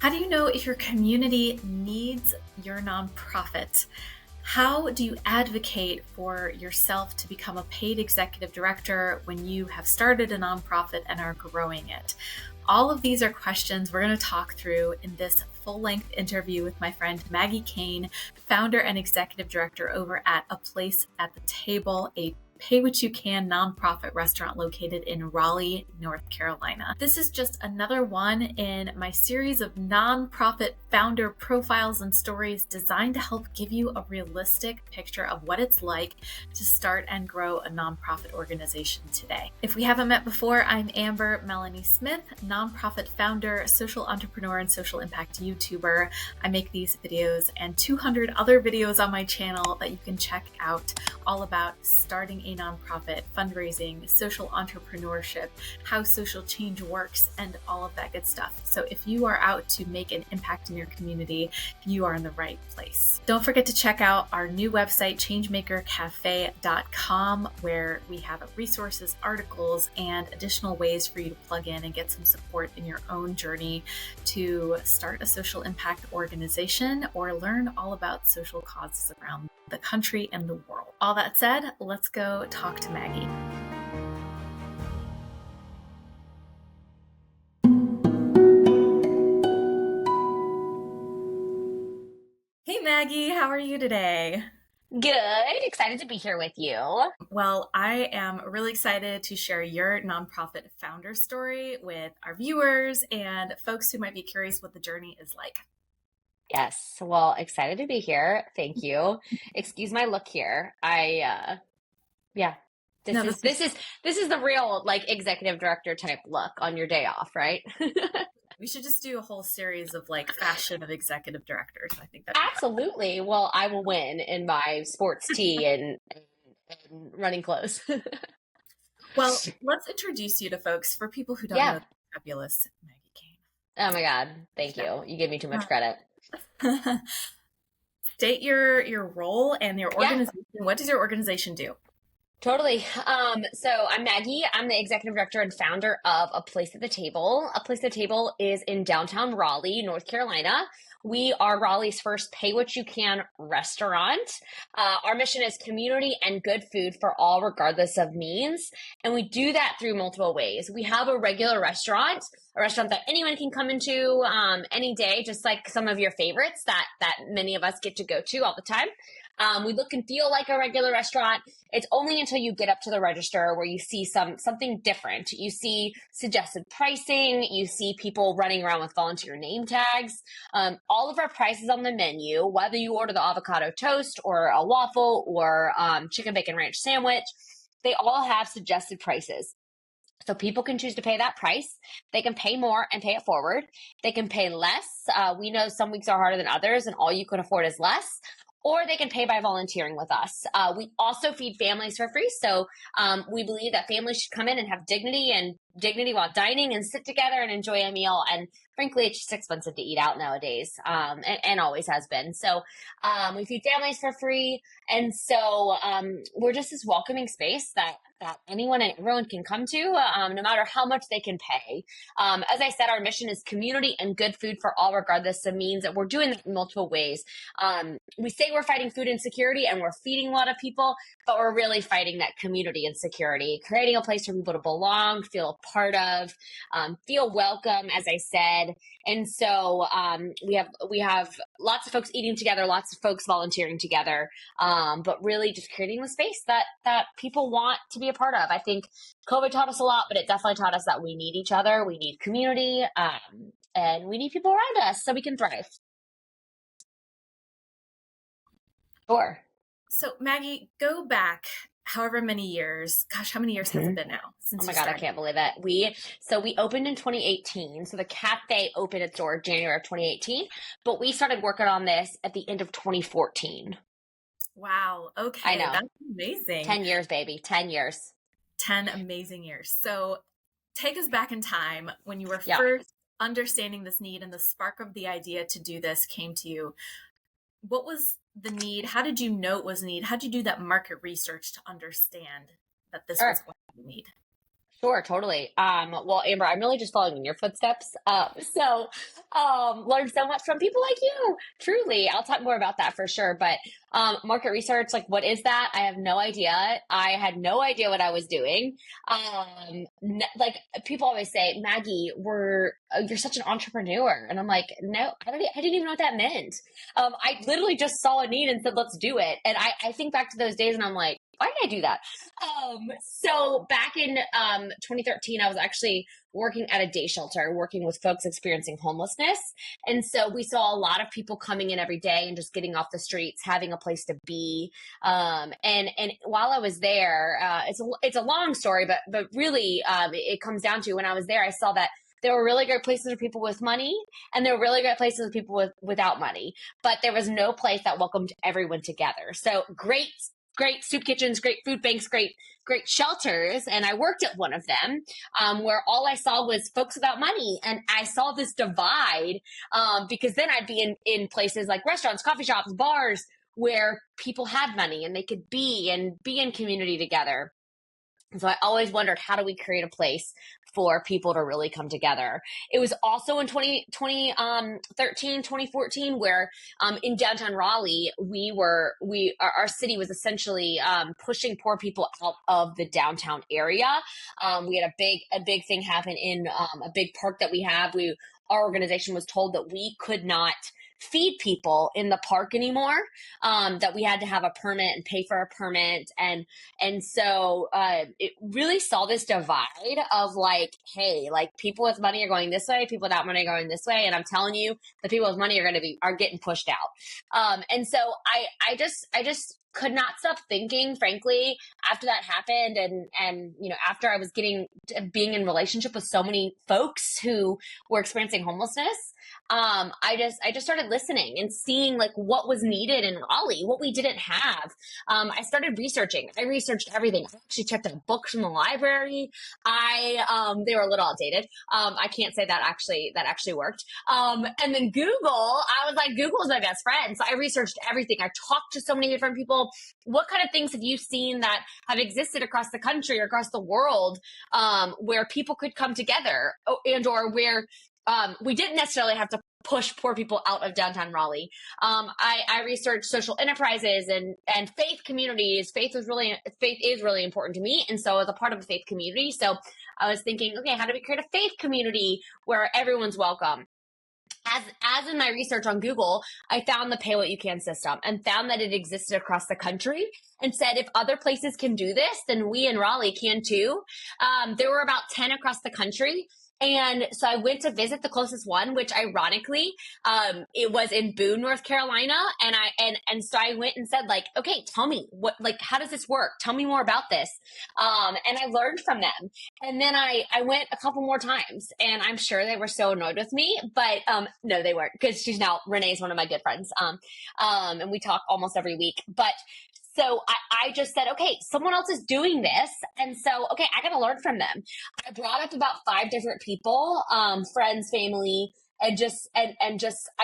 How do you know if your community needs your nonprofit? How do you advocate for yourself to become a paid executive director when you have started a nonprofit and are growing it? All of these are questions we're going to talk through in this full-length interview with my friend Maggie Kane, founder and executive director over at A Place at the Table, a pay what you can nonprofit restaurant located in Raleigh, North Carolina. This is just another one in my series of nonprofit founder profiles and stories designed to help give you a realistic picture of what it's like to start and grow a nonprofit organization today. If we haven't met before, I'm Amber Melanie Smith, nonprofit founder, social entrepreneur, and social impact YouTuber. I make these videos and 200 other videos on my channel that you can check out, all about starting a nonprofit, fundraising, social entrepreneurship, how social change works, and all of that good stuff. So if you are out to make an impact in your community, you are in the right place. Don't forget to check out our new website, changemakercafe.com, where we have resources, articles, and additional ways for you to plug in and get some support in your own journey to start a social impact organization or learn all about social causes around the country and the world. All that said, let's go talk to Maggie. Hey Maggie, how are you today? Good. Excited to be here with you. Well, I am really excited to share your nonprofit founder story with our viewers and folks who might be curious what the journey is like. Yes. Well, excited to be here. Thank you. Excuse my look here. Yeah. This No, is this this is is this is the real like executive director type look on your day off, right? we should just do a whole series of like fashion of executive directors. I think that'd be fun. Absolutely. Well, I will win in my sports tee and running clothes. Well, let's introduce you to folks for people who don't know Yeah. the fabulous Maggie Oh my God. Thank Kane. you. You give me too much credit. State your role and your Yeah. organization. What does your organization do? Totally. So I'm Maggie. I'm the executive director and founder of A Place at the Table. A Place at the Table is in downtown Raleigh, North Carolina. We are Raleigh's first pay what you can restaurant. Our mission is community and good food for all, regardless of means. And we do that through multiple ways. We have a regular restaurant, a restaurant that anyone can come into any day, just like some of your favorites that many of us get to go to all the time. We look and feel like a regular restaurant. It's only until you get up to the register where you see something different. You see suggested pricing. You see people running around with volunteer name tags. All of our prices on the menu, whether you order the avocado toast or a waffle or chicken bacon ranch sandwich, they all have suggested prices. So people can choose to pay that price. They can pay more and pay it forward. They can pay less. We know some weeks are harder than others, and all you can afford is less. Or they can pay by volunteering with us. We also feed families for free. So we believe that families should come in and have dignity while dining and sit together and enjoy a meal. And frankly, it's just expensive to eat out nowadays, and always has been. So we feed families for free. And so we're just this welcoming space that anyone and everyone can come to, no matter how much they can pay. As I said, our mission is community and good food for all, regardless of means. And we're doing that in multiple ways. We say we're fighting food insecurity and we're feeding a lot of people, but we're really fighting that community insecurity, creating a place for people to belong, feel a part of, feel welcome, as I said. And so we have lots of folks eating together, lots of folks volunteering together, but really just creating the space that people want to be a part of. I think COVID taught us a lot, but it definitely taught us that we need each other, we need community, and we need people around us so we can thrive. Sure. So Maggie, go back however many years. Gosh, how many years has it been now Oh since my you God, I started? can't believe it. We opened in 2018. So the cafe opened its door January of 2018, but we started working on this at the end of 2014. Wow. I Okay, know. that's amazing. 10 years, baby. 10 years. 10 amazing years. So take us back in time when you were Yeah. first understanding this need and the spark of the idea to do this came to you. What was the need? How did you know it was a need? How did you do that market research to understand that this was Sure. what you need? Sure, totally. Well, Amber, I'm really just following in your footsteps. Learned so much from people like you. Truly, I'll talk more about that for sure. But market research, like, what is that? I have no idea. I had no idea what I was doing. Like people always say, Maggie, you're such an entrepreneur, and I'm like, no, I didn't even know what that meant. I literally just saw a need and said, let's do it. And I think back to those days, and I'm like, why did I do that? So back in 2013, I was actually working at a day shelter, working with folks experiencing homelessness. And so we saw a lot of people coming in every day and just getting off the streets, having a place to be. And while I was there, it's a long story, but really it comes down to when I was there, I saw that there were really great places for people with money, and there were really great places for people without money. But there was no place that welcomed everyone together. So great soup kitchens, great food banks, great shelters. And I worked at one of them where all I saw was folks without money. And I saw this divide because then I'd be in places like restaurants, coffee shops, bars where people had money and they could be in community together. And so I always wondered, how do we create a place for people to really come together? It was also in 2013, 2014, where in downtown Raleigh, our city was essentially pushing poor people out of the downtown area. We had a big thing happen in a big park that we have. Our organization was told that we could not feed people in the park anymore, that we had to have a permit and pay for a permit. And so it really saw this divide of like, hey, like people with money are going this way, people without money are going this way. And I'm telling you, the people with money are getting pushed out. And so I just could not stop thinking, frankly, after that happened. And, after I was being in relationship with so many folks who were experiencing homelessness, I just started listening and seeing like what was needed in Raleigh, what we didn't have. I started researching. I researched everything. I actually checked out books from the library. They were a little outdated. I can't say that actually worked. And then Google, I was like, Google's my best friend. So I researched everything. I talked to so many different people. What kind of things have you seen that have existed across the country or across the world, where people could come together or where we didn't necessarily have to push poor people out of downtown Raleigh. I researched social enterprises and faith communities. Faith is really important to me, and so as a part of a faith community. So I was thinking, okay, how do we create a faith community where everyone's welcome? As in my research on Google, I found the pay what you can system and found that it existed across the country, and said, if other places can do this, then we in Raleigh can too. There were about 10 across the country. And so I went to visit the closest one, which ironically, it was in Boone, North Carolina. And so I went and said, like, okay, tell me how does this work? Tell me more about this. And I learned from them. And then I went a couple more times, and I'm sure they were so annoyed with me, but, no, they weren't, because Renee's one of my good friends. And we talk almost every week, but so I just said, okay, someone else is doing this. And so, okay, I got to learn from them. I brought up about 5 different people, friends, family, I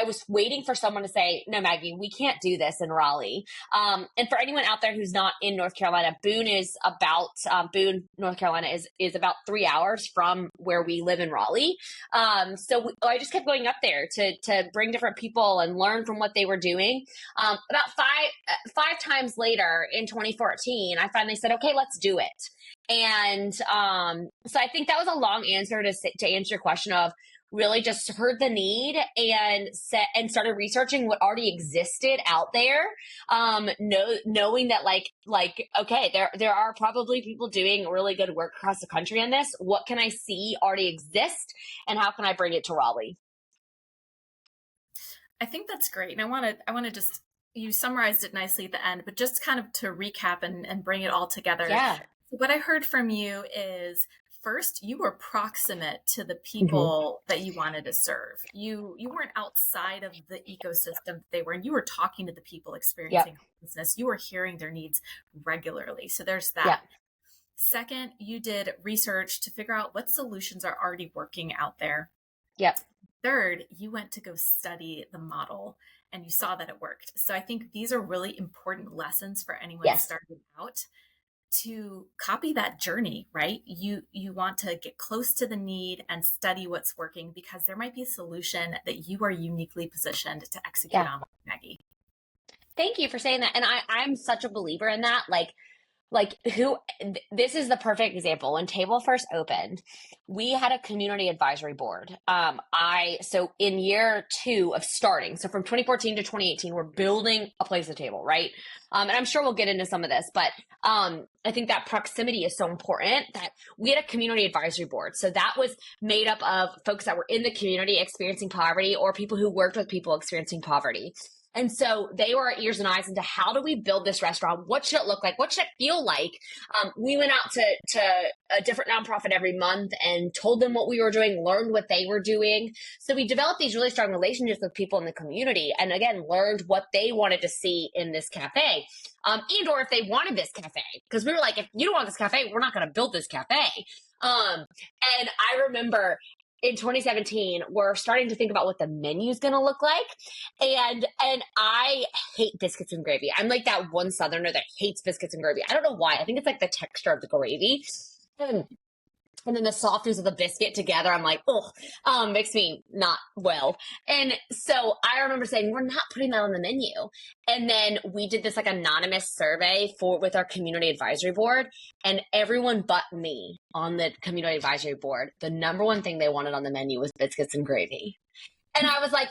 was waiting for someone to say, no, Maggie, we can't do this in Raleigh. And for anyone out there who's not in North Carolina, Boone, North Carolina is about 3 hours from where we live in Raleigh. I just kept going up there to bring different people and learn from what they were doing. About five times later in 2014, I finally said, okay, let's do it. And so I think that was a long answer to answer your question of really just heard the need and started researching what already existed out there. Knowing that okay, there are probably people doing really good work across the country on this. What can I see already exist, and how can I bring it to Raleigh? I think that's great. And I want to just, you summarized it nicely at the end, but just kind of to recap and bring it all together. Yeah. What I heard from you is, first, you were proximate to the people that you wanted to serve. You weren't outside of the ecosystem that they were in. You were talking to the people experiencing homelessness. You were hearing their needs regularly. So there's that. Yep. Second, you did research to figure out what solutions are already working out there. Yep. Third, you went to go study the model and you saw that it worked. So I think these are really important lessons for anyone starting out. to copy that journey, right? You want to get close to the need and study what's working, because there might be a solution that you are uniquely positioned to execute Yeah. on, Maggie. Thank you for saying that. And I'm such a believer in that. This is the perfect example. When Table first opened, we had a community advisory board. So in year 2 of starting, so from 2014 to 2018, we're building a place at the table, right? And I'm sure we'll get into some of this, but I think that proximity is so important that we had a community advisory board. So that was made up of folks that were in the community experiencing poverty, or people who worked with people experiencing poverty. And so they were our ears and eyes into how do we build this restaurant? What should it look like? What should it feel like? We went out to a different nonprofit every month and told them what we were doing, learned what they were doing. So we developed these really strong relationships with people in the community, and again, learned what they wanted to see in this cafe. And or if they wanted this cafe, because we were like, if you don't want this cafe, we're not going to build this cafe. And I remember in 2017, we're starting to think about what the menu is going to look like. And I hate biscuits and gravy. I'm like that one Southerner that hates biscuits and gravy. I don't know why. I think it's like the texture of the gravy. And then the softness of the biscuit together, I'm like, makes me not well. And so I remember saying, we're not putting that on the menu. And then we did this like anonymous survey with our community advisory board, and everyone but me on the community advisory board, the number one thing they wanted on the menu was biscuits and gravy. And I was like,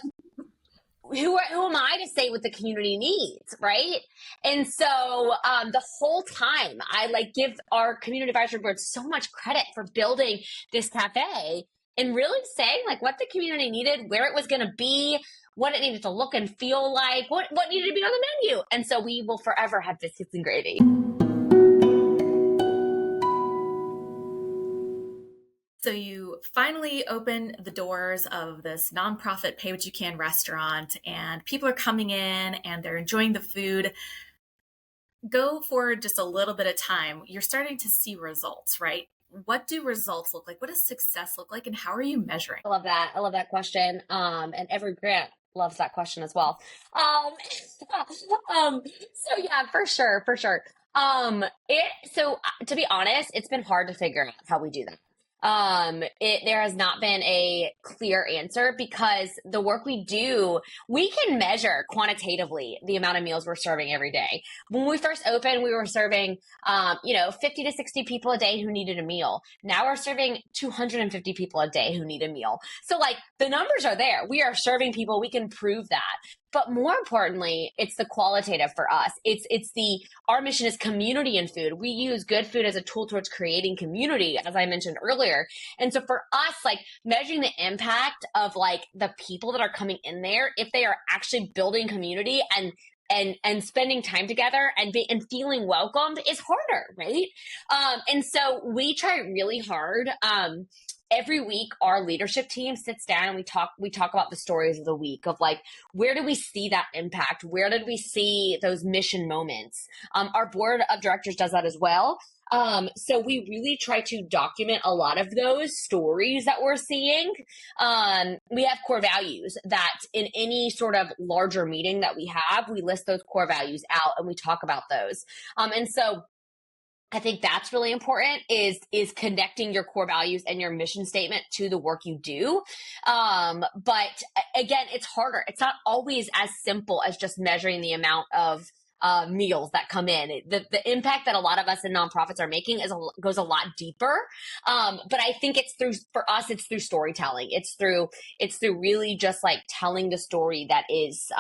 who am I to say what the community needs, right? And so the whole time I give our community advisory board so much credit for building this cafe and really saying what the community needed, where it was going to be, what it needed to look and feel like, what needed to be on the menu. And so we will forever have biscuits and gravy. So you finally open the doors of this nonprofit pay what you can restaurant, and people are coming in and they're enjoying the food. Go for just a little bit of time. You're starting to see results, right? What do results look like? What does success look like? And how are you measuring? I love that. I love that question. And every grant loves that question as well. So yeah, for sure. So to be honest, it's been hard to figure out how we do that. There has not been a clear answer, because the work we do, we can measure quantitatively the amount of meals we're serving every day. When we first opened, we were serving, 50 to 60 people a day who needed a meal. Now we're serving 250 people a day who need a meal. So the numbers are there. We are serving people. We can prove that. But more importantly, it's the qualitative for us. Our mission is community in food. We use good food as a tool towards creating community, as I mentioned earlier. And so for us, measuring the impact of the people that are coming in there, if they are actually building community and spending time together and feeling welcomed, is harder, right? And so we try really hard. Every week, our leadership team sits down and we talk about the stories of the week of where do we see that impact? Where did we see those mission moments? Our board of directors does that as well. So we really try to document a lot of those stories that we're seeing. We have core values that in any sort of larger meeting that we have, we list those core values out and we talk about those. And so I think that's really important is connecting your core values and your mission statement to the work you do. But again, it's harder. It's not always as simple as just measuring the amount of meals that come in. The impact that a lot of us in nonprofits are making goes a lot deeper. But I think for us, it's through storytelling. It's through really just telling the story that is,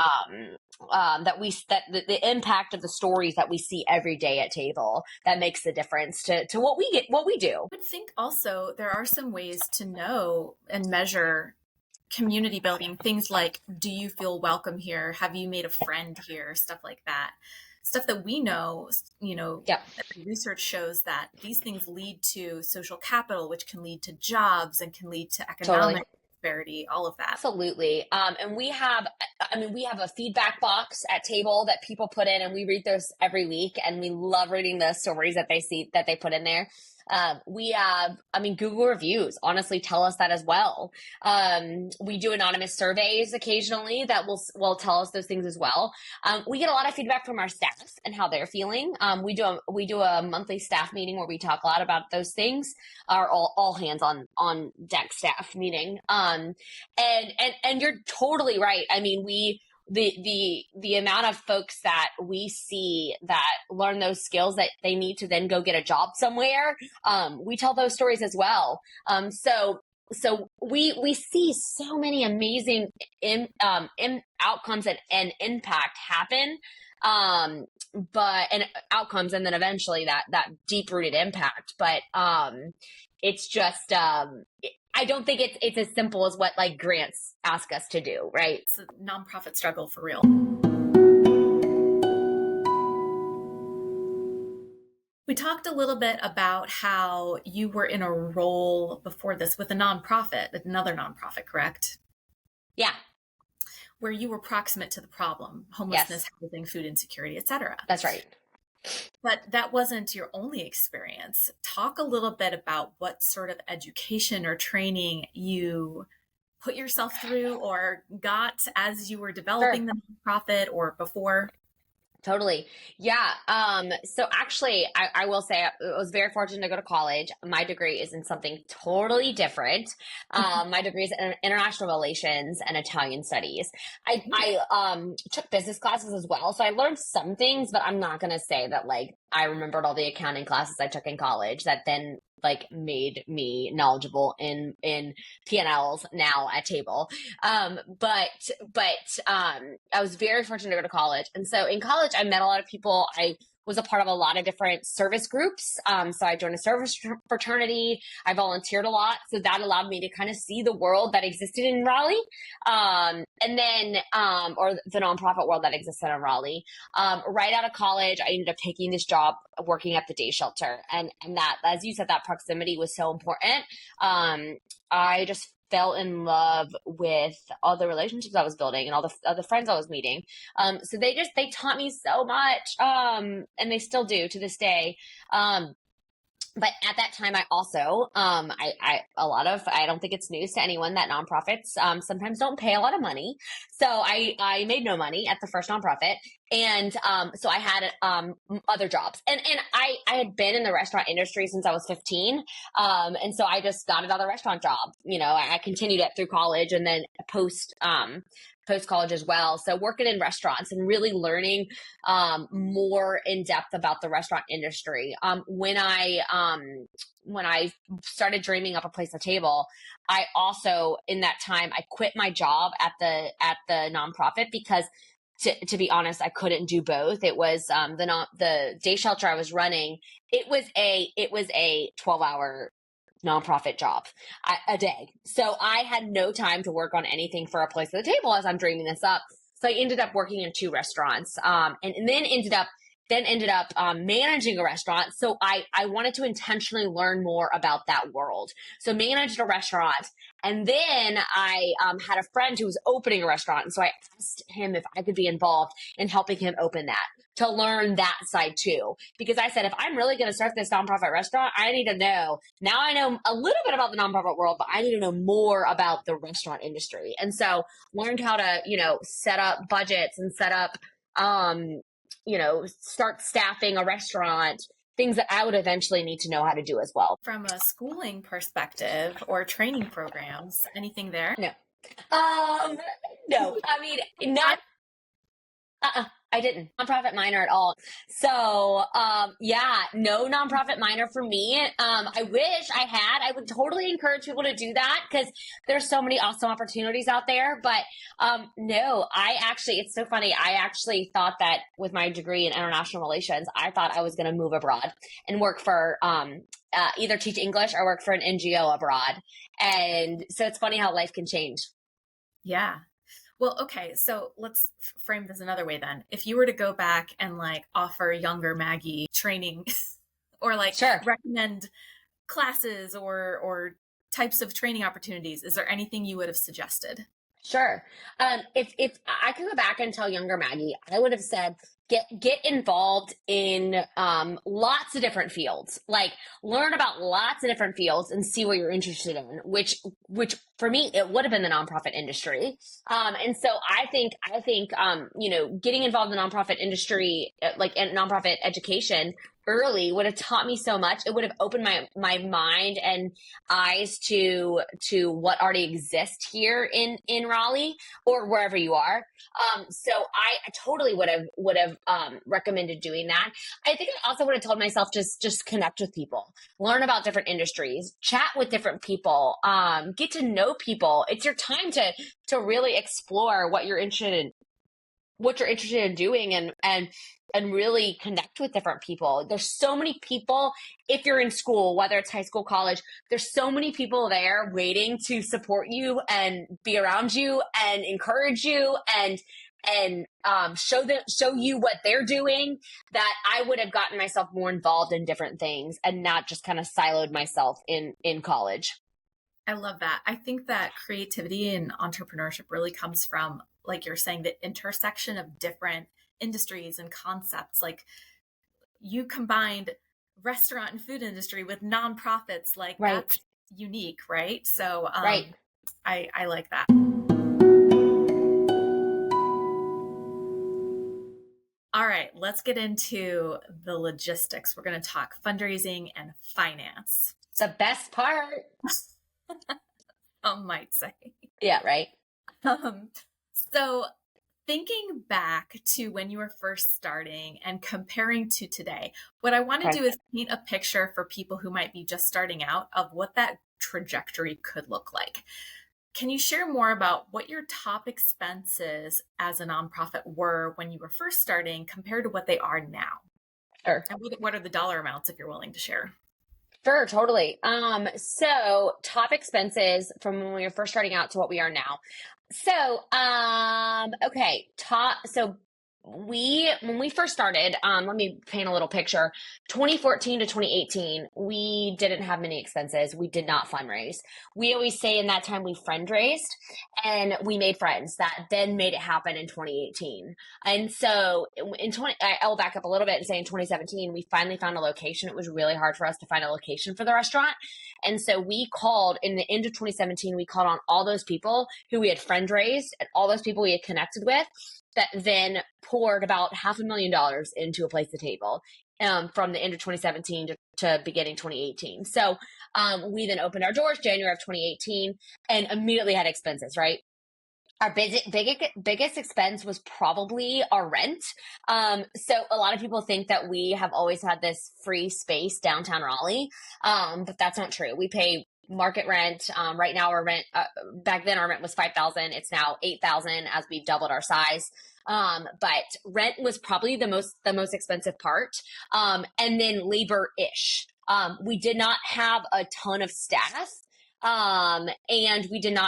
the impact of the stories that we see every day at table that makes the difference to what we do. I would think also there are some ways to know and measure community building, things like, do you feel welcome here? Have you made a friend here? Stuff like that. Stuff that we know, Yep. Research shows that these things lead to social capital, which can lead to jobs and can lead to economic prosperity, all of that. Absolutely. And we have a feedback box at table that people put in, and we read those every week, and we love reading the stories that they put in there. We have, Google reviews honestly tell us that as well. We do anonymous surveys occasionally that will tell us those things as well. We get a lot of feedback from our staff and how they're feeling. We do a monthly staff meeting where we talk a lot about those things. Our all hands on deck staff meeting. And you're totally right. The amount of folks that we see that learn those skills that they need to then go get a job somewhere, we tell those stories as well. So we see so many amazing outcomes and impact happen, and outcomes, and then eventually that deep rooted impact. But it's just I don't think it's as simple as what like grants ask us to do, right? It's a nonprofit struggle for real. We talked a little bit about how you were in a role before this with another nonprofit, correct? Yeah. Where you were proximate to the problem, homelessness, Yes. housing, food insecurity, etc. That's right. But that wasn't your only experience. Talk a little bit about what sort of education or training you put yourself through or got as you were developing the nonprofit or before. Totally. Yeah. So actually, I will say I was very fortunate to go to college. My degree is in something totally different. My degree is in international relations and Italian studies. I took business classes as well. So I learned some things, but I'm not going to say that like I remembered all the accounting classes I took in college that then like made me knowledgeable in P&Ls now at table. But I was very fortunate to go to college. And so in college, I met a lot of people. I was a part of a lot of different service groups. So I joined a service fraternity. I volunteered a lot. So that allowed me to kind of see the world that existed in Raleigh. And then, or the nonprofit world that existed in Raleigh. Right out of college, I ended up taking this job working at the day shelter. And that, as you said, that proximity was so important. I just fell in love with all the relationships I was building and all the other friends I was meeting. So they taught me so much. And they still do to this day. But at that time, I also, I don't think it's news to anyone that nonprofits, sometimes don't pay a lot of money. So I made no money at the first nonprofit. And, so I had, other jobs and I had been in the restaurant industry since I was 15. And so I just got another restaurant job. I continued it through college and then post college as well. So working in restaurants and really learning more in depth about the restaurant industry. When I started dreaming up a place at table, I also in that time I quit my job at the nonprofit because to be honest, I couldn't do both. It was the day shelter I was running. It was a 12-hour nonprofit job a day. So I had no time to work on anything for a place at the table as I'm dreaming this up. So I ended up working in 2 restaurants, and then ended up managing a restaurant. So I wanted to intentionally learn more about that world. So managed a restaurant. And then I had a friend who was opening a restaurant. And so I asked him if I could be involved in helping him open that to learn that side too. Because I said, if I'm really going to start this nonprofit restaurant, I need to know. Now I know a little bit about the nonprofit world, but I need to know more about the restaurant industry. And so learned how to, set up budgets and set up, start staffing a restaurant, things that I would eventually need to know how to do as well. From a schooling perspective or training programs, anything there? No. No. Not. I didn't. Nonprofit minor at all. So, no nonprofit minor for me. I wish I had. I would totally encourage people to do that because there's so many awesome opportunities out there. But no, it's so funny. I actually thought that with my degree in international relations, I thought I was going to move abroad and work for either teach English or work for an NGO abroad. And so it's funny how life can change. Yeah. Well, okay, so let's frame this another way then. If you were to go back and like offer younger Maggie training or like recommend classes or types of training opportunities, is there anything you would have suggested? Sure. If I could go back and tell younger Maggie, I would have said, get involved in lots of different fields. Like learn about lots of different fields and see what you're interested in. Which for me it would have been the nonprofit industry. And so I think getting involved in the nonprofit industry, like in nonprofit education early, would have taught me so much. It would have opened my mind and eyes to what already exists here in Raleigh or wherever you are. So I totally would have recommended doing that. I think I also would have told myself just connect with people, learn about different industries, chat with different people, get to know people. It's your time to really explore what you're interested in doing and really connect with different people. There's so many people, if you're in school, whether it's high school, college, there's so many people there waiting to support you and be around you and encourage you and show you what they're doing, that I would have gotten myself more involved in different things and not just kind of siloed myself in college. I love that. I think that creativity and entrepreneurship really comes from, like you're saying, the intersection of different industries and concepts. Like you combined restaurant and food industry with nonprofits, like Right. that's unique, right? So Right. I like that. All right, let's get into the logistics. We're going to talk fundraising and finance. The best part. Some might say. Yeah, right. So thinking back to when you were first starting and comparing to today, what I want to do is paint a picture for people who might be just starting out of what that trajectory could look like. Can you share more about what your top expenses as a nonprofit were when you were first starting compared to what they are now? Sure. And what are the dollar amounts, if you're willing to share? Sure, totally. So top expenses from when we were first starting out to what we are now. So, okay, when we first started, let me paint a little picture. 2014 to 2018, we didn't have many expenses. We did not fundraise. We always say in that time we fundraised and we made friends that then made it happen in 2018. And so I'll back up a little bit and say in 2017, we finally found a location. It was really hard for us to find a location for the restaurant. And so we called in the end of 2017, we called on all those people who we had fundraised and all those people we had connected with, that then poured about $500,000 into a place at the table from the end of 2017 to beginning 2018. So we then opened our doors January of 2018 and immediately had expenses, right? Our biggest expense was probably our rent. So a lot of people think that we have always had this free space downtown Raleigh, but that's not true. We pay market rent. Right now our rent, back then our rent was $5,000. It's now $8,000 as we've doubled our size. But rent was probably the most expensive part. And then labor-ish. We did not have a ton of staff. And we didn't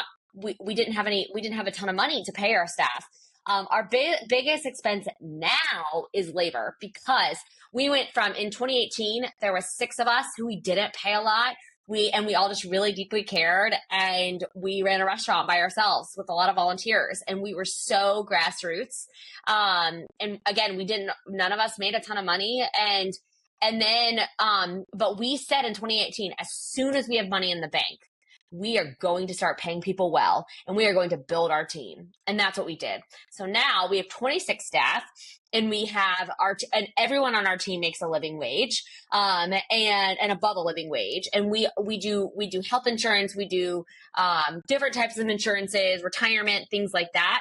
have a ton of money to pay our staff. Our biggest expense now is labor, because we went from, in 2018, there was 6 of us who we didn't pay a lot. We all just really deeply cared, and we ran a restaurant by ourselves with a lot of volunteers, and we were so grassroots. And again, none of us made a ton of money, and then, but we said in 2018, as soon as we have money in the bank, we are going to start paying people well, and we are going to build our team. And that's what we did. So now we have 26 staff, and we have and everyone on our team makes a living wage, and above a living wage. And we do health insurance. We do, different types of insurances, retirement, things like that.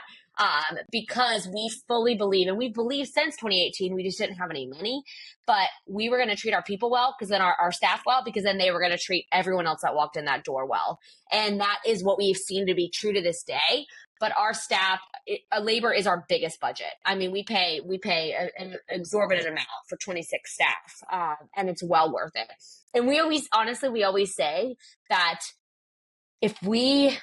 Because we fully believe, and we've believed since 2018, we just didn't have any money, but we were going to treat our people well, because then our staff well, because then they were going to treat everyone else that walked in that door well. And that is what we've seen to be true to this day. But our staff, labor is our biggest budget. I mean, we pay an exorbitant amount for 26 staff, and it's well worth it. And we always say that if we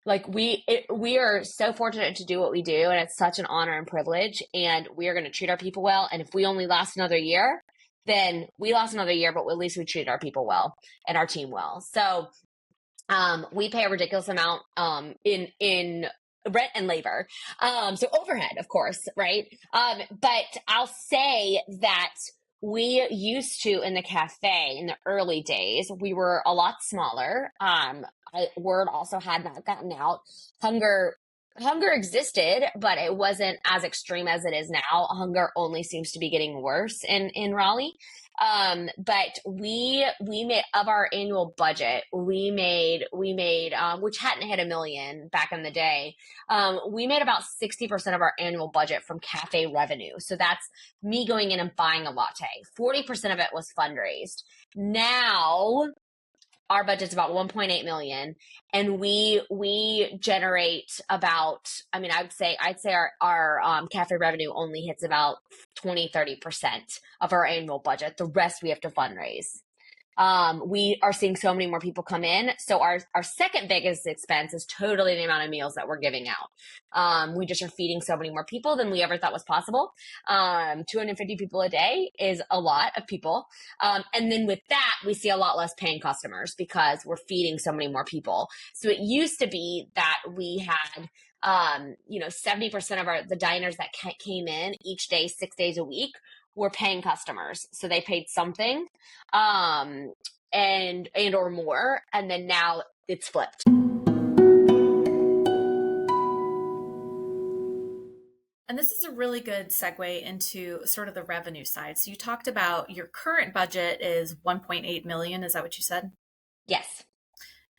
are so fortunate to do what we do, and it's such an honor and privilege, and we are going to treat our people well. And if we only last another year, then we lost another year, but at least we treated our people well and our team well. So we pay a ridiculous amount in rent and labor. So overhead, of course, right? But I'll say that we used to in the cafe in the early days, we were a lot smaller. Word also had not gotten out. Hunger Hunger existed, but it wasn't as extreme as it is now. Hunger only seems to be getting worse in Raleigh. But we made of our annual budget, we made which hadn't hit 1 million back in the day. We made about 60% of our annual budget from cafe revenue. So that's me going in and buying a latte. 40% of it was fundraised. Now our budget's about 1.8 million, and we generate about, I mean, I'd say our cafe revenue only hits about 20-30% of our annual budget. The rest we have to fundraise. We are seeing so many more people come in. So our second biggest expense is totally the amount of meals that we're giving out. We just are feeding so many more people than we ever thought was possible. 250 people a day is a lot of people. And then with that, we see a lot less paying customers because we're feeding so many more people. So it used to be that we had 70% of the diners that came in each day, 6 days a week, were paying customers. So they paid something, and or more. And then now it's flipped. And this is a really good segue into sort of the revenue side. So you talked about your current budget is 1.8 million. Is that what you said? Yes.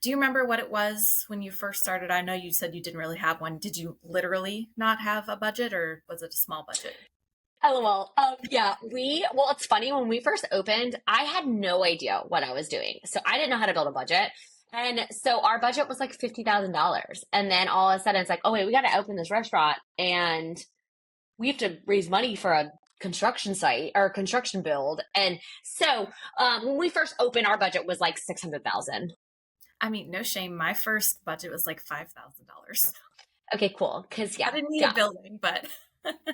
Do you remember what it was when you first started? I know you said you didn't really have one. Did you literally not have a budget, or was it a small budget? LOL. Yeah, well, it's funny. When we first opened, I had no idea what I was doing. So I didn't know how to build a budget. And so our budget was like $50,000. And then all of a sudden it's like, oh wait, we got to open this restaurant and we have to raise money for a construction site or construction build. And so, when we first opened, our budget was like 600,000. I mean, no shame. My first budget was like $5,000. Okay, cool. Cause yeah, I didn't need yeah. a building, but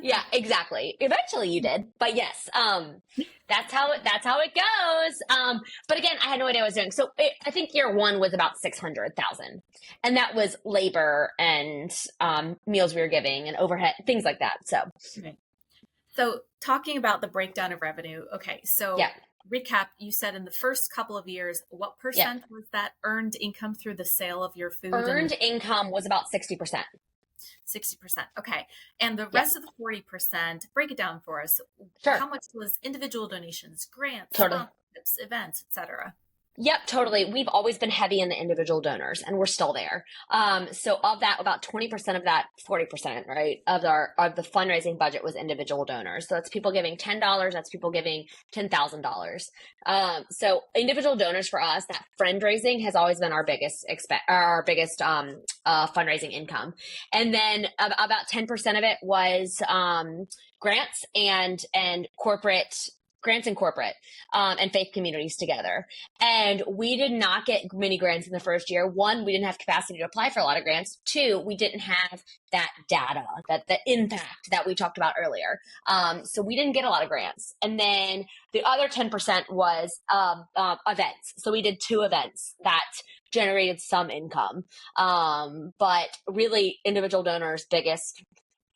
Yeah, exactly. Eventually you did, but yes, that's how it goes. But again, I had no idea what I was doing. So I think year one was about 600,000, and that was labor and meals we were giving and overhead, things like that. So, okay. So talking about the breakdown of revenue. Okay, so yeah, recap. You said in the first couple of years, what yeah, percent was that earned income through the sale of your food? earned income was about 60%. 60%. Okay. And the Yeah, rest of the 40%, break it down for us. sure, How much was individual donations, grants, totally. sponsorships, events, etc.? Yep, totally. We've always been heavy in the individual donors, and we're still there. So of that, about 20% of that, 40%, right, of the fundraising budget was individual donors. So that's people giving $10. That's people giving $10,000. So individual donors for us, that fundraising has always been our biggest fundraising income, and then about 10% of it was grants and corporate grants and corporate, and faith communities together. And we did not get many grants in the first year. One, we didn't have capacity to apply for a lot of grants. Two, we didn't have that data, that the impact that we talked about earlier. So we didn't get a lot of grants. And then the other 10% was events. So we did 2 events that generated some income. But really, individual donors, biggest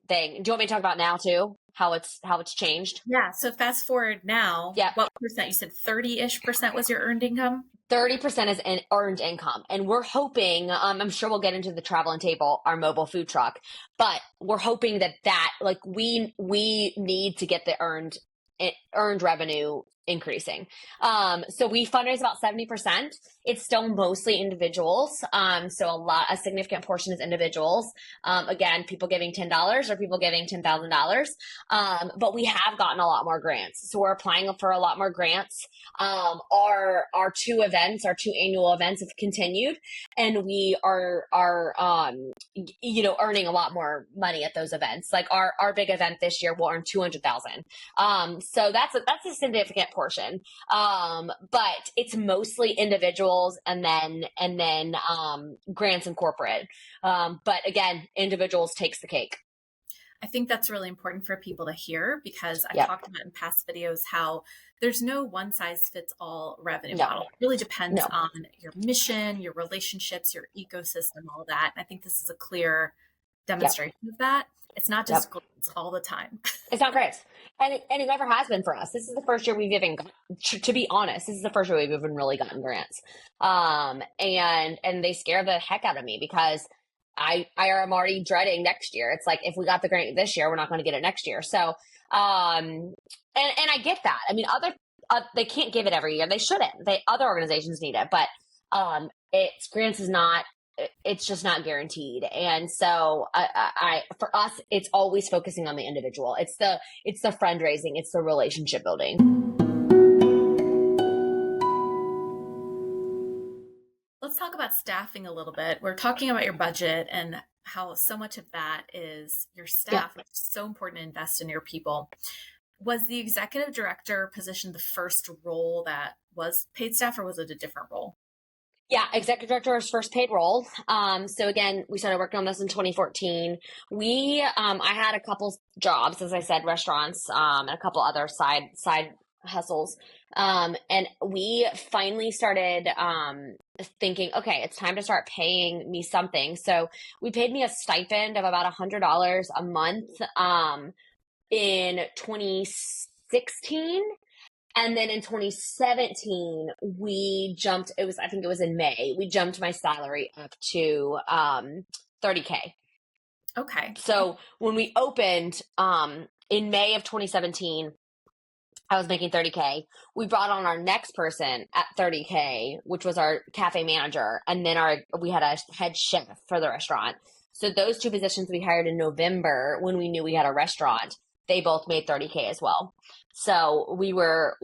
thing. Do you want me to talk about now too? How it's changed? Yeah. So fast forward now, Yeah. what percent? You said 30-ish% was your earned income? 30% is earned income. And we're hoping, I'm sure we'll get into the Travel and Table, our mobile food truck, but we're hoping that like we need to get the earned revenue increasing. So we fundraise about 70%. It's still mostly individuals. So a significant portion is individuals. Again, people giving $10 or people giving $10,000. But we have gotten a lot more grants. So we're applying for a lot more grants. Our 2 annual events have continued, and we are earning a lot more money at those events. Like our big event this year will earn 200,000. So that's a significant portion. But it's mostly individuals and then grants and corporate. But again, individuals takes the cake. I think that's really important for people to hear, because I've Yep. talked about in past videos how there's no one size fits all revenue No. model. It really depends No. on your mission, your relationships, your ecosystem, all that. And I think this is a clear Yep. demonstration of that. It's not just Yep. grants all the time. It's not great. And it never has been for us. This is the first year we've even, to be honest, this is the first year we've even really gotten grants. And they scare the heck out of me because I am already dreading next year. It's like, if we got the grant this year, we're not going to get it next year. So, and I get that. I mean, they can't give it every year. They shouldn't. Other organizations need it, but, it's grants is not, it's just not guaranteed. And so for us, it's always focusing on the individual. It's the fundraising, it's the relationship building. Let's talk about staffing a little bit. We're talking about your budget and how so much of that is your Yeah. staff, which is so important to invest in your people. Was the executive director position the first role that was paid staff, or was it a different role? Yeah, executive director is first paid role. So again, we started working on this in 2014. I had a couple jobs, as I said, restaurants, and a couple other side hustles. And we finally started, thinking, okay, it's time to start paying me something. So we paid me a stipend of about $100 a month, in 2016. And then in 2017, I think it was in May, we jumped my salary up to, 30K. Okay. So when we opened, in May of 2017, I was making 30K. We brought on our next person at 30K, which was our cafe manager. And then we had a head chef for the restaurant. So those two positions we hired in November when we knew we had a restaurant, they both made 30K as well. So we were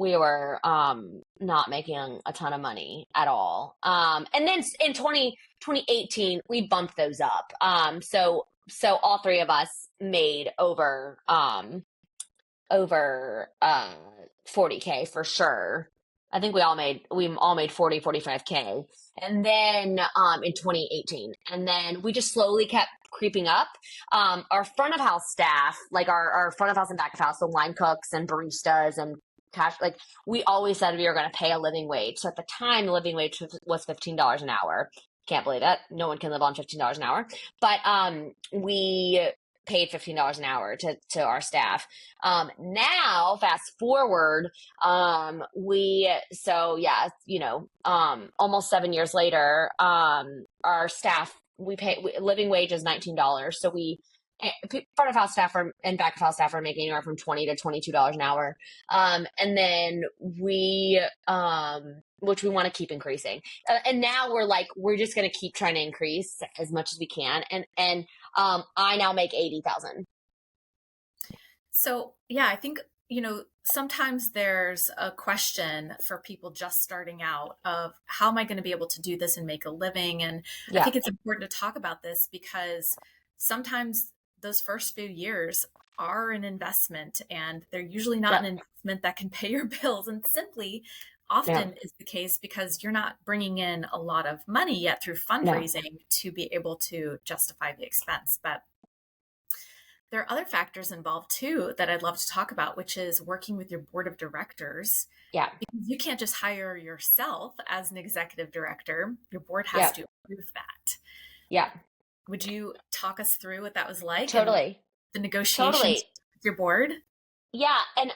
not making a ton of money at all. And then in 2018, we bumped those up. So all three of us made over 40K for sure. I think we all made 40, 45K. And then, in 2018, and then we just slowly kept creeping up. Our front of house staff, like our front of house and back of house, the line cooks and baristas and cash, like we always said we were going to pay a living wage. So at the time, the living wage was $15 an hour. Can't believe it. No one can live on $15 an hour. But, we paid $15 an hour to our staff. Now fast forward, almost 7 years later, our staff, living wage is $19. So front of house staff and back of house staff are making anywhere from $20 to $22 an hour. And then which we want to keep increasing. And now we're just going to keep trying to increase as much as we can. And I now make 80,000. So yeah, I think, sometimes there's a question for people just starting out of how am I going to be able to do this and make a living? And I Yeah. think it's important to talk about this because sometimes those first few years are an investment and they're usually not an investment that can pay your bills, and simply often is the case because you're not bringing in a lot of money yet through fundraising to be able to justify the expense. But there are other factors involved too that I'd love to talk about, which is working with your board of directors. Yeah. Because you can't just hire yourself as an executive director. Your board has to approve that. Yeah. Would you talk us through what that was like? Totally. The negotiations with your board? Yeah. And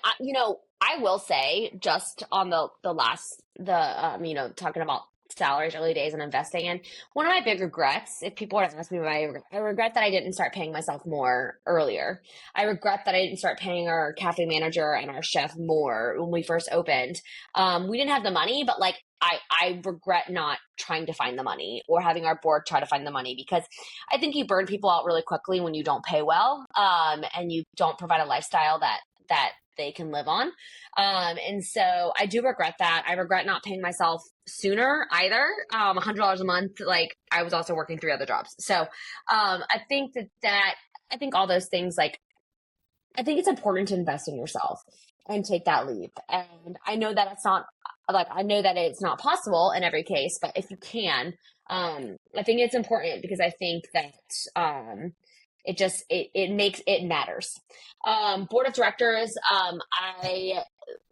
I will say, just on talking about salaries, early days, and investing in, one of my big regrets, if people were to ask me, I regret that I didn't start paying myself more earlier. I regret that I didn't start paying our cafe manager and our chef more when we first opened. We didn't have the money, but I regret not trying to find the money or having our board try to find the money, because I think you burn people out really quickly when you don't pay well, and you don't provide a lifestyle that they can live on. And so I do regret that. I regret not paying myself sooner either. $100 a month. Like, I was also working 3 other jobs. So, I think I think all those things, I think it's important to invest in yourself and take that leap. And I know that it's not possible in every case, but if you can, I think it's important, because I think that, it matters. Board of directors,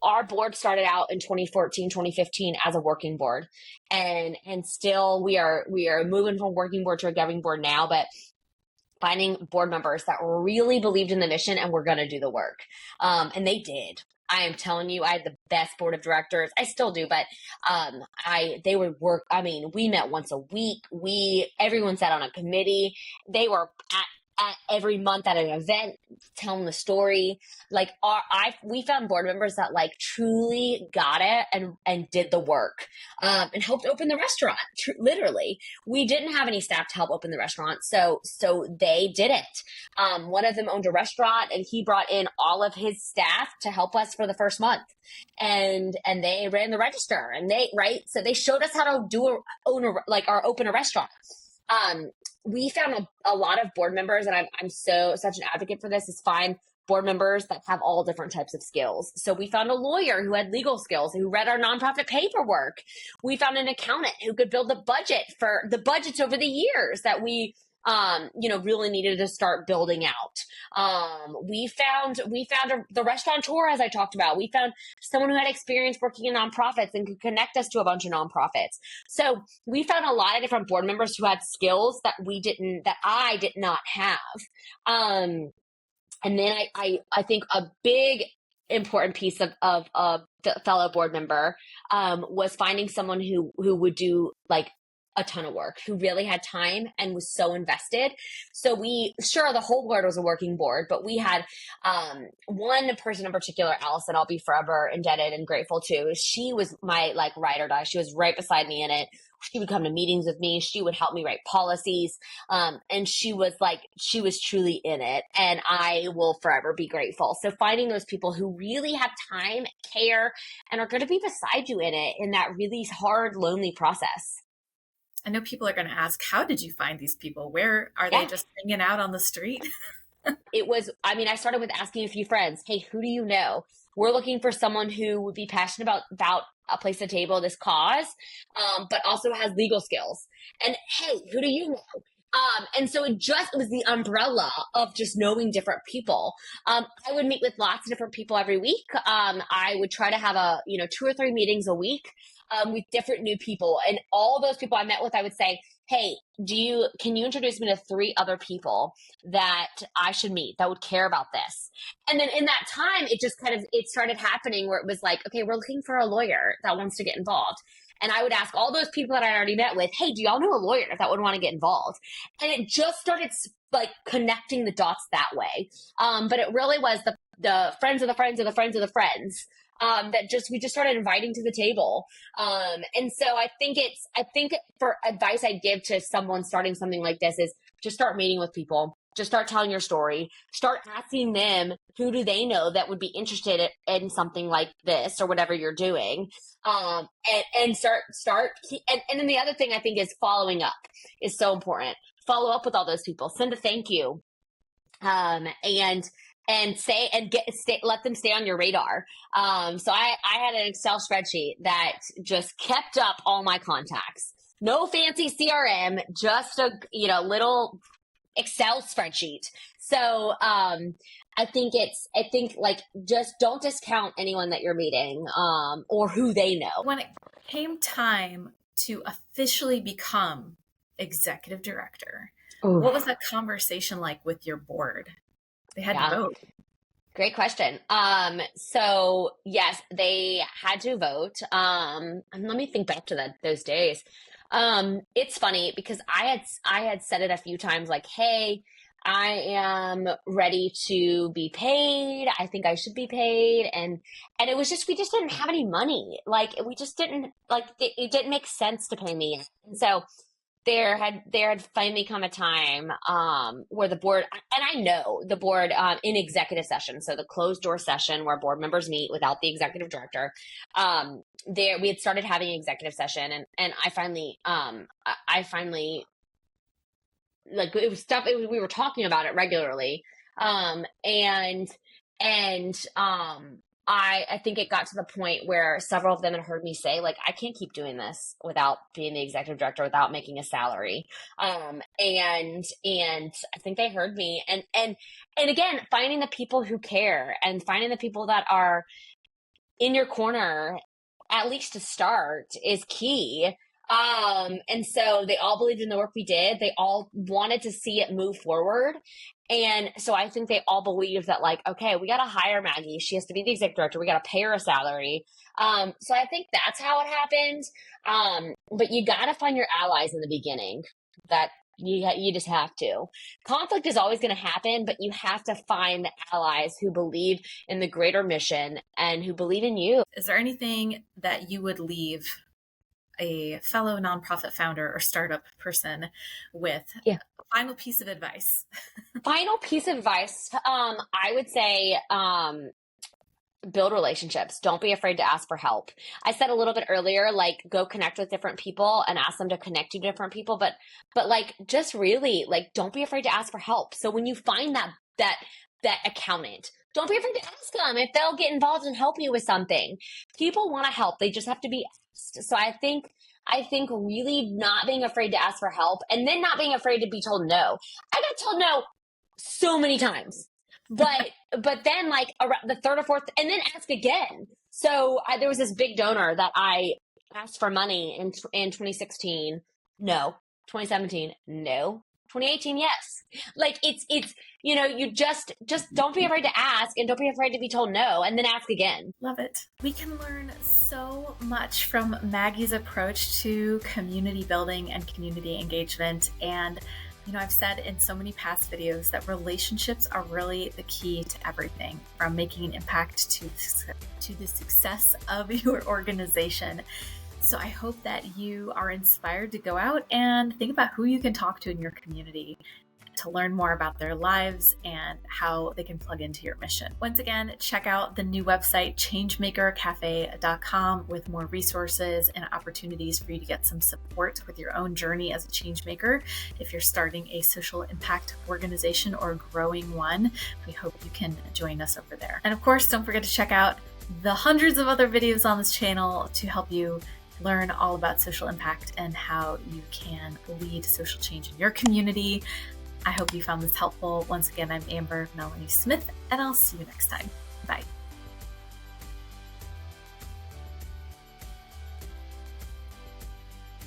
our board started out in 2014, 2015 as a working board, and still we are moving from working board to a governing board now. But finding board members that really believed in the mission and were going to do the work. And they did. I am telling you, I had the best board of directors. I still do, but they would work. I mean, we met once a week. Everyone sat on a committee. They were at every month at an event telling the story. Like we found board members that like truly got it and did the work, and helped open the restaurant. Literally, we didn't have any staff to help open the restaurant, so they did it. One of them owned a restaurant, and he brought in all of his staff to help us for the first month, and they ran the register, and so they showed us how to open a restaurant. We found a lot of board members, and I'm such an advocate for this, is find board members that have all different types of skills. So we found a lawyer who had legal skills, who read our nonprofit paperwork. We found an accountant who could build the budget for the budgets over the years that we really needed to start building out. We found the restaurateur, as I talked about. We found someone who had experience working in nonprofits and could connect us to a bunch of nonprofits. So we found a lot of different board members who had skills that I did not have. And then I think a big important piece of the fellow board member was finding someone who would do like a ton of work, who really had time and was so invested. So the whole board was a working board, but we had one person in particular, Allison, I'll be forever indebted and grateful to. She was my like ride or die. She was right beside me in it. She would come to meetings with me. She would help me write policies. And she was truly in it. And I will forever be grateful. So finding those people who really have time, care, and are going to be beside you in it, in that really hard, lonely process. I know people are going to ask, how did you find these people? Where are they just hanging out on the street? I started with asking a few friends, hey, who do you know? We're looking for someone who would be passionate about a place at the table, this cause, but also has legal skills. And hey, who do you know? And so it was the umbrella of just knowing different people. I would meet with lots of different people every week. I would try to have 2 or 3 meetings a week with different new people. And all those people I met with, I would say, hey, can you introduce me to 3 other people that I should meet that would care about this? And then in that time, it started happening where it was like, okay, we're looking for a lawyer that wants to get involved. And I would ask all those people that I already met with, hey, do y'all know a lawyer that would want to get involved? And it just started like connecting the dots that way. But it really was the friends of the friends of the friends of the friends we just started inviting to the table. And so I think for advice I'd give to someone starting something like this is just start meeting with people. Just start telling your story. Start asking them, who do they know that would be interested in something like this or whatever you're doing. And start. And then the other thing I think is following up is so important. Follow up with all those people. Send a thank you. And let them stay on your radar. So I had an Excel spreadsheet that just kept up all my contacts. No fancy CRM, just a little Excel spreadsheet. So I think just don't discount anyone that you're meeting or who they know. When it came time to officially become executive director, what was that conversation like with your board? They had to vote. Great question. So yes, they had to vote. And let me think back to those days. It's funny because I had said it a few times, like, hey, I am ready to be paid. I think I should be paid. And it was just, we just didn't have any money. Like, we just didn't, like, it didn't make sense to pay me. And so there had finally come a time where the board, and I know the board in executive session, so the closed door session where board members meet without the executive director, we had started having executive session, and I finally like, it was stuff, we were talking about it regularly, I think it got to the point where several of them had heard me say, like, I can't keep doing this without being the executive director, without making a salary. And I think they heard me. And again, finding the people who care and finding the people that are in your corner, at least to start, is key. And so they all believed in the work we did. They all wanted to see it move forward. And so I think they all believed that, like, okay, we got to hire Maggie. She has to be the exec director. We got to pay her a salary. So I think that's how it happened. But you got to find your allies in the beginning. That you just have to. Conflict is always going to happen, but you have to find the allies who believe in the greater mission and who believe in you. Is there anything that you would leave a fellow nonprofit founder or startup person with? Yeah. Final piece of advice. Final piece of advice. I would say, build relationships. Don't be afraid to ask for help. I said a little bit earlier, like, go connect with different people and ask them to connect you to different people. But like, just really, like, don't be afraid to ask for help. So when you find that accountant, don't be afraid to ask them if they'll get involved and help you with something. People want to help. They just have to be asked. So I think really not being afraid to ask for help, and then not being afraid to be told no. I got told no so many times. But then, like, around the third or fourth, and then ask again. So there was this big donor that I asked for money in 2016. No. 2017. No. 2018. Yes. Like, it's you just don't be afraid to ask, and don't be afraid to be told no, and then ask again. Love it. We can learn so much from Maggie's approach to community building and community engagement. And I've said in so many past videos that relationships are really the key to everything, from making an impact to the success of your organization. So I hope that you are inspired to go out and think about who you can talk to in your community to learn more about their lives and how they can plug into your mission. Once again, check out the new website, changemakercafe.com, with more resources and opportunities for you to get some support with your own journey as a change maker. If you're starting a social impact organization or growing one, we hope you can join us over there. And of course, don't forget to check out the hundreds of other videos on this channel to help you learn all about social impact and how you can lead social change in your community. I hope you found this helpful. Once again, I'm Amber Melanie Smith, and I'll see you next time. Bye.